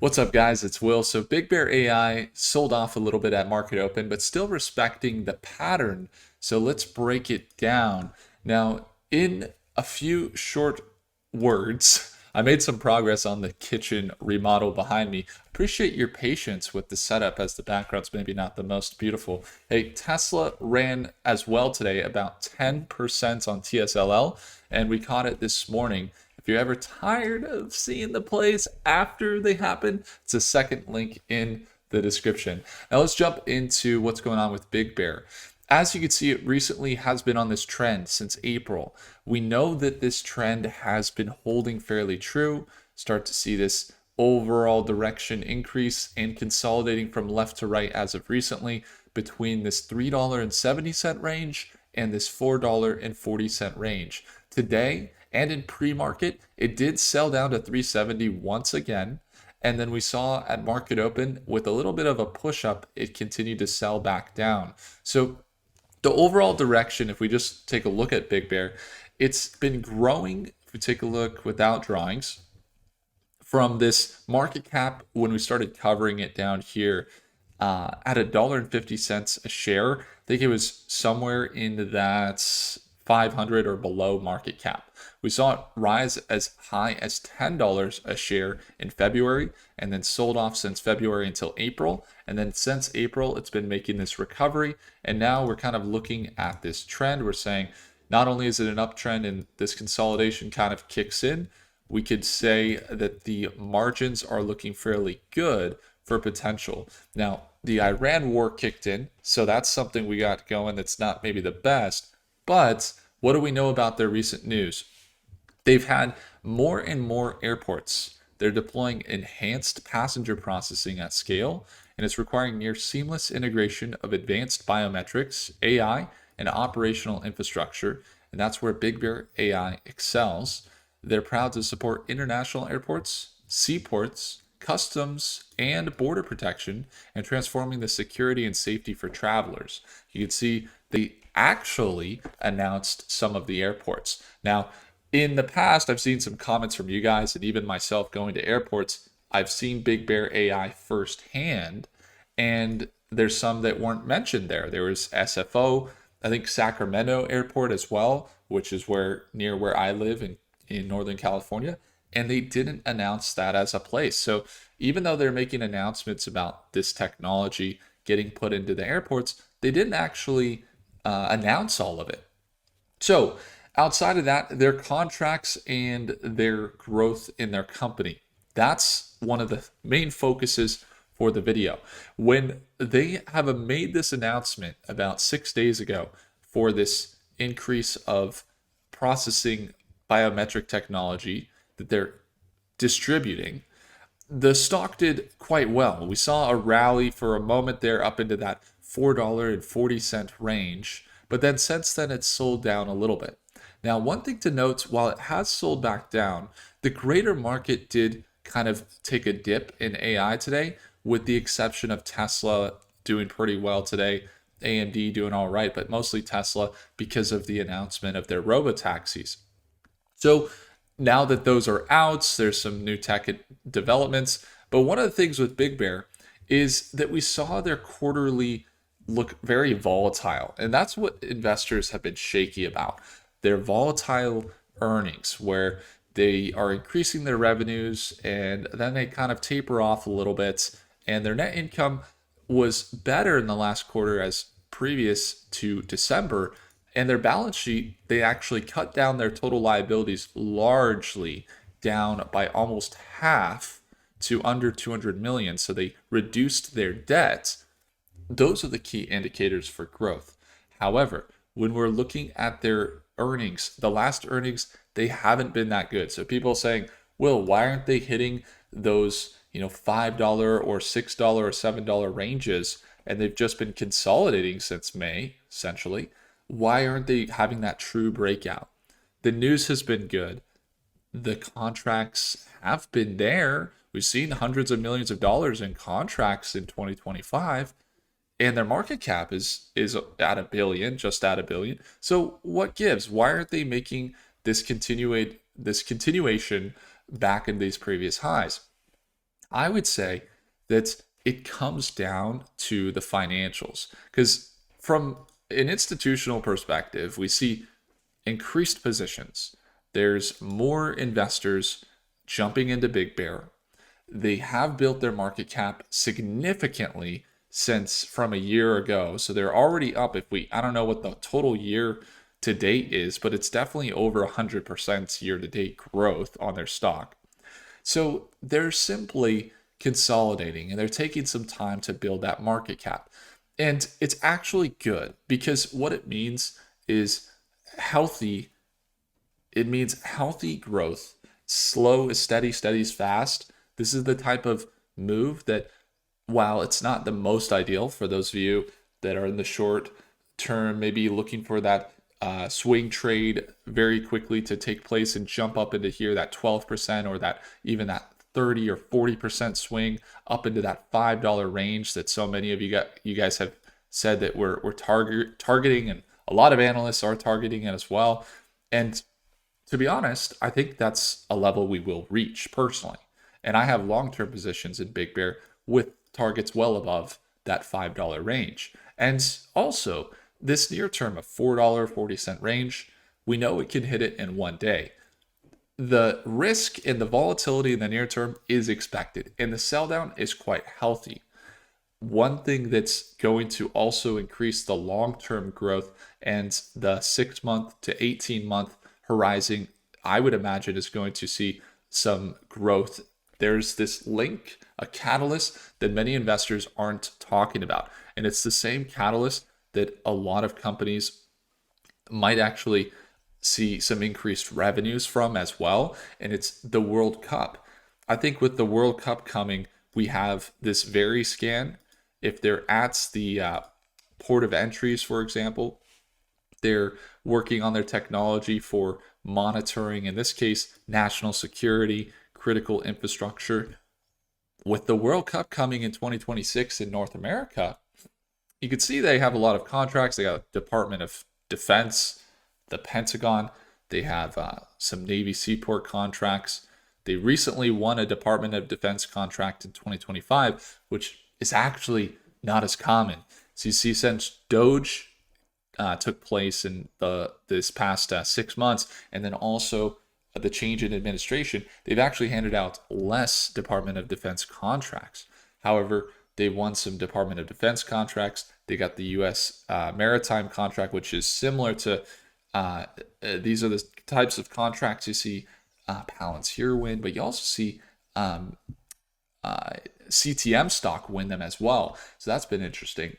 What's up, guys? It's Will. So BigBear.AI sold off a little bit at market open, but still respecting the pattern. So let's break it down. Now, in a few short words, I made some progress on the kitchen remodel behind me. Appreciate your patience with the setup as the background's maybe not the most beautiful. Hey, Tesla ran as well today, about 10% on TSLL, and we caught it this morning. If you're ever tired of seeing the plays after they happen, it's a second link in the description. Now let's jump into what's going on with Big Bear. As you can see, it recently has been on this trend since April. We know that this trend has been holding fairly true. Start to see this overall direction increase and consolidating from left to right as of recently between this $3.70 range and this $4.40 range. Today, and in pre-market, it did sell down to 370 once again. And then we saw at market open with a little bit of a push up, it continued to sell back down. So the overall direction, if we just take a look at Big Bear, it's been growing. If we take a look without drawings, from this market cap when we started covering it down here at $1.50 a share. I think it was somewhere in that 500 or below market cap. We saw it rise as high as $10 a share in February and then sold off since February until April. And then since April, it's been making this recovery. And now we're kind of looking at this trend. We're saying not only is it an uptrend and this consolidation kind of kicks in, we could say that the margins are looking fairly good for potential. Now, the Iran war kicked in, so that's something we got going that's not maybe the best. But what do we know about their recent news? They've had more and more airports. They're deploying enhanced passenger processing at scale, and it's requiring near seamless integration of advanced biometrics, AI, and operational infrastructure. And that's where BigBear.AI excels. They're proud to support international airports, seaports, customs, and border protection, and transforming the security and safety for travelers. You can see they actually announced some of the airports. Now, in the past, I've seen some comments from you guys and even myself going to airports. I've seen BigBear.AI firsthand, and there's some that weren't mentioned there. There was SFO, I think Sacramento Airport as well, which is near where I live in Northern California, and they didn't announce that as a place. So even though they're making announcements about this technology getting put into the airports, they didn't actually announce all of it. So outside of that, their contracts and their growth in their company, that's one of the main focuses for the video. When they have made this announcement about 6 days ago for this increase of processing biometric technology that they're distributing, the stock did quite well. We saw a rally for a moment there up into that $4.40 range, but then since then it's sold down a little bit. Now, one thing to note, while it has sold back down, the greater market did kind of take a dip in AI today, with the exception of Tesla doing pretty well today, AMD doing all right, but mostly Tesla because of the announcement of their robotaxis. So now that those are out, there's some new tech developments. But one of the things with Big Bear is that we saw their quarterly look very volatile. And that's what investors have been shaky about. Their volatile earnings, where they are increasing their revenues and then they kind of taper off a little bit. And their net income was better in the last quarter as previous to December. And their balance sheet, they actually cut down their total liabilities largely down by almost half to under 200 million. So they reduced their debt. Those are the key indicators for growth. However, when we're looking at their earnings, the last earnings, they haven't been that good. So people saying, Will, why aren't they hitting those, $5 or $6 or $7 ranges? And they've just been consolidating since May, essentially. Why aren't they having that true breakout? The news has been good. The contracts have been there. We've seen hundreds of millions of dollars in contracts in 2025, and their market cap is at a billion, just at a billion. So what gives? Why aren't they making this continuation back in these previous highs? I would say that it comes down to the financials. Because from an institutional perspective, we see increased positions. There's more investors jumping into Big Bear. They have built their market cap significantly since from a year ago. So they're already up. I don't know what the total year to date is, but it's definitely over 100% year to date growth on their stock. So they're simply consolidating and they're taking some time to build that market cap. And it's actually good because what it means is healthy. It means healthy growth. Slow is steady, steady is fast. This is the type of move that, while it's not the most ideal for those of you that are in the short term, maybe looking for that swing trade very quickly to take place and jump up into here, that 12% or that even that 30 or 40% swing up into that $5 range that so many of you guys have said that we're targeting, and a lot of analysts are targeting it as well. And to be honest, I think that's a level we will reach personally. And I have long-term positions in Big Bear with targets well above that $5 range. And also, this near term of $4.40 range, we know it can hit it in one day. The risk and the volatility in the near term is expected, and the sell down is quite healthy. One thing that's going to also increase the long-term growth and the 6-month to 18-month horizon, I would imagine, is going to see some growth. There's this link, a catalyst that many investors aren't talking about. And it's the same catalyst that a lot of companies might actually see some increased revenues from as well. And it's the World Cup. I think with the World Cup coming, we have this very scan. If they're at the port of entries, for example, they're working on their technology for monitoring, in this case, national security, critical infrastructure. With the World Cup coming in 2026 in North America, you can see they have a lot of contracts. They got Department of Defense, the Pentagon. They have some Navy Seaport contracts. They recently won a Department of Defense contract in 2025, which is actually not as common. So you see, since Doge took place in this past 6 months, and then also the change in administration, they've actually handed out less Department of Defense contracts. However, they won some Department of Defense contracts. They got the U.S. Maritime contract, which is similar to these are the types of contracts you see Palantir win, but you also see CTM stock win them as well. So that's been interesting.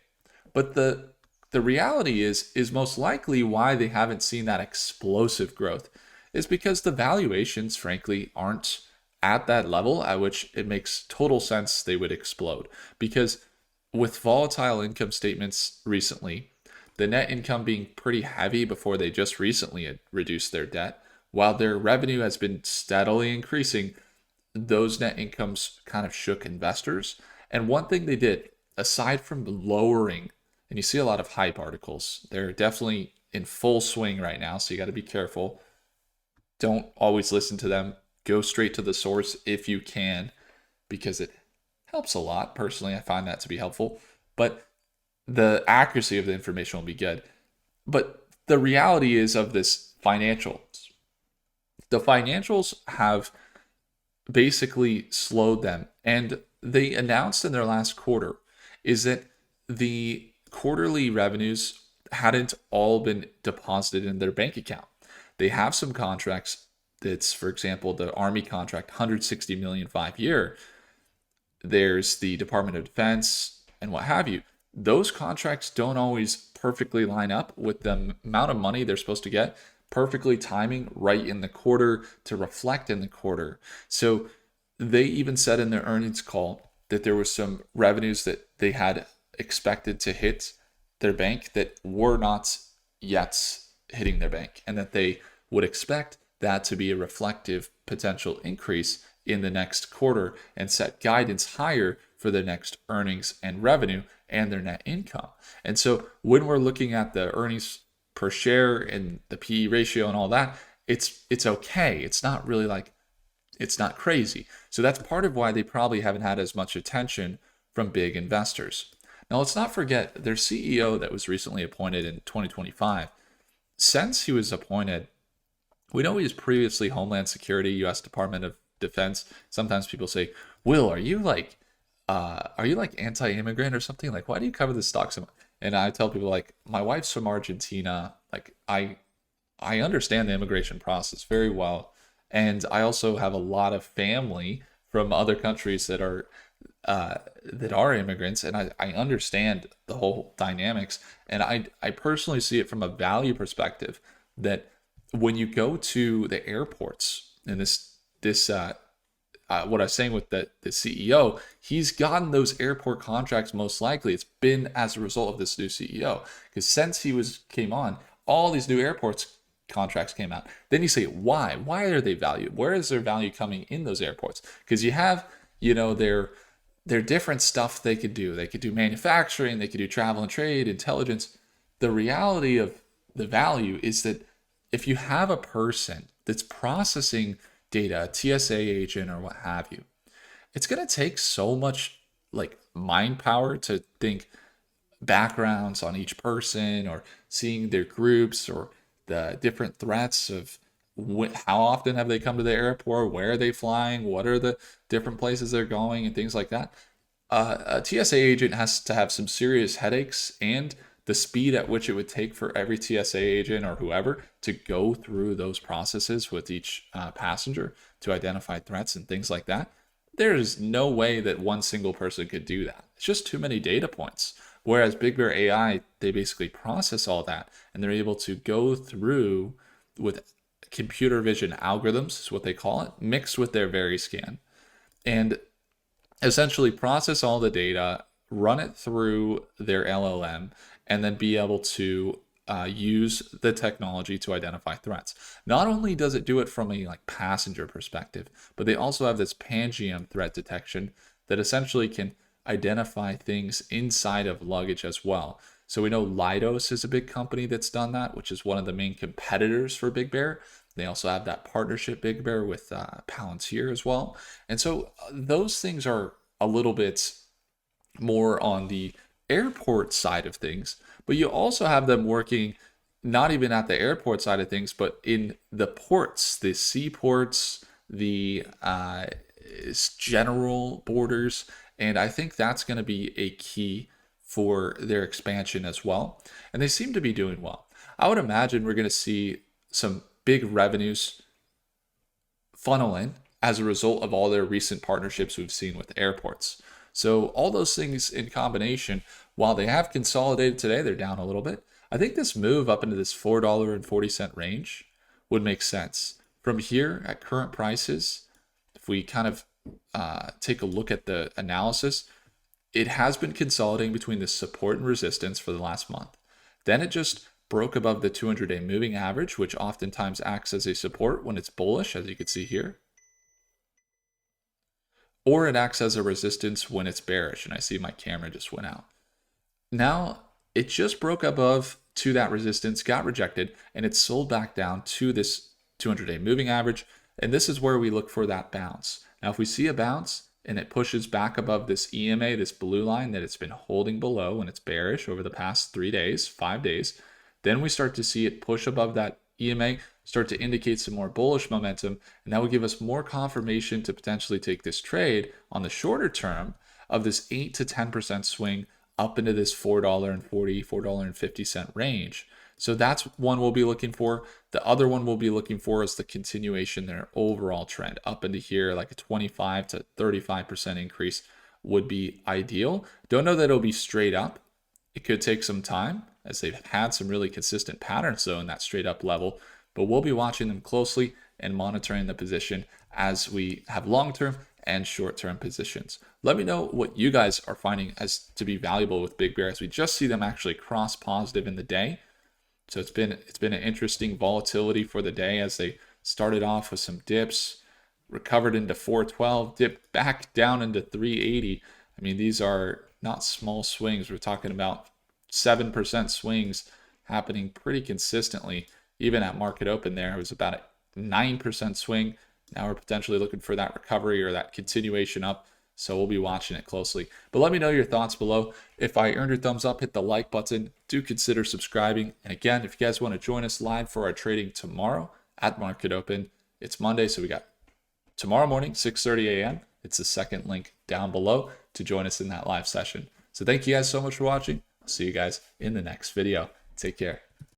But the reality is most likely why they haven't seen that explosive growth is because the valuations, frankly, aren't at that level at which it makes total sense they would explode. Because with volatile income statements recently, the net income being pretty heavy before they just recently had reduced their debt, while their revenue has been steadily increasing, those net incomes kind of shook investors. And one thing they did, aside from lowering, and you see a lot of hype articles, they're definitely in full swing right now, so you got to be careful. Don't always listen to them. Go straight to the source if you can, because it helps a lot. Personally, I find that to be helpful. But the accuracy of the information will be good. But the reality is of this financials. The financials have basically slowed them. And they announced in their last quarter is that the quarterly revenues hadn't all been deposited in their bank account. They have some contracts that's, for example, the Army contract, 160 million 5-year. There's the Department of Defense and what have you. Those contracts don't always perfectly line up with the amount of money they're supposed to get, perfectly timing right in the quarter to reflect in the quarter. So they even said in their earnings call that there was some revenues that they had expected to hit their bank that were not yet hitting their bank, and that they would expect that to be a reflective potential increase in the next quarter and set guidance higher for the next earnings and revenue and their net income. And so when we're looking at the earnings per share and the PE ratio and all that, it's okay. It's not really like It's not crazy. So that's part of why they probably haven't had as much attention from big investors. Now, let's not forget their CEO that was recently appointed in 2025. Since he was appointed, we know he was previously Homeland Security, U.S. Department of Defense. Sometimes people say, "Will, are you like anti-immigrant or something? Like, why do you cover this stock so much?" And I tell people like, my wife's from Argentina. Like, I understand the immigration process very well, and I also have a lot of family from other countries that are immigrants, and I understand the whole dynamics, and I personally see it from a value perspective that when you go to the airports, and what I was saying with the CEO, he's gotten those airport contracts most likely. It's been as a result of this new CEO, because since came on, all these new airports contracts came out. Then you say, why? Why are they valued? Where is their value coming in those airports? Because you have, their different stuff they could do. They could do manufacturing, they could do travel and trade, intelligence. The reality of the value is that if you have a person that's processing data, a TSA agent or what have you, it's going to take so much like mind power to think backgrounds on each person or seeing their groups or the different threats of how often have they come to the airport, where are they flying, what are the different places they're going, and things like that. A TSA agent has to have some serious headaches, and the speed at which it would take for every TSA agent or whoever to go through those processes with each passenger to identify threats and things like that. There's no way that one single person could do that. It's just too many data points. Whereas BigBear.AI, they basically process all that and they're able to go through with computer vision algorithms, is what they call it, mixed with their VeriScan, and essentially process all the data, run it through their LLM, and then be able to use the technology to identify threats. Not only does it do it from a like passenger perspective, but they also have this Pangiam threat detection that essentially can identify things inside of luggage as well. So we know Leidos is a big company that's done that, which is one of the main competitors for BigBear. They also have that partnership BigBear with Palantir as well. And so those things are a little bit more on the airport side of things, but you also have them working not even at the airport side of things, but in the ports, the seaports, the general borders. And I think that's going to be a key for their expansion as well. And they seem to be doing well. I would imagine we're going to see some big revenues funnel in as a result of all their recent partnerships we've seen with airports. So all those things in combination, while they have consolidated today, they're down a little bit. I think this move up into this $4.40 range would make sense. From here at current prices, if we kind of take a look at the analysis, it has been consolidating between the support and resistance for the last month. Then it just broke above the 200-day moving average, which oftentimes acts as a support when it's bullish, as you can see here. Or it acts as a resistance when it's bearish, and I see my camera just went out. Now, it just broke above to that resistance, got rejected, and it's sold back down to this 200-day moving average, and this is where we look for that bounce. Now, if we see a bounce and it pushes back above this EMA, this blue line that it's been holding below when it's bearish over the past 3 days, 5 days, then we start to see it push above that EMA, start to indicate some more bullish momentum, and that will give us more confirmation to potentially take this trade on the shorter term of this 8 to 10% swing up into this $4.40, $4.50 range. So that's one we'll be looking for. The other one we'll be looking for is the continuation in their overall trend up into here, like a 25 to 35% increase would be ideal. Don't know that it'll be straight up. It could take some time, as they've had some really consistent patterns though in that straight up level, but we'll be watching them closely and monitoring the position as we have long-term and short-term positions. Let me know what you guys are finding as to be valuable with BigBear, as we just see them actually cross positive in the day. So it's been an interesting volatility for the day, as they started off with some dips, recovered into 412, dipped back down into 380. I mean, these are not small swings. We're talking about 7% swings happening pretty consistently. Even at market open there, it was about a 9% swing. Now we're potentially looking for that recovery or that continuation up. So we'll be watching it closely. But let me know your thoughts below. If I earned your thumbs up, hit the like button. Do consider subscribing. And again, if you guys want to join us live for our trading tomorrow at Market Open, it's Monday, so we got tomorrow morning, 6:30 a.m. It's the second link down below to join us in that live session. So thank you guys so much for watching. I'll see you guys in the next video. Take care.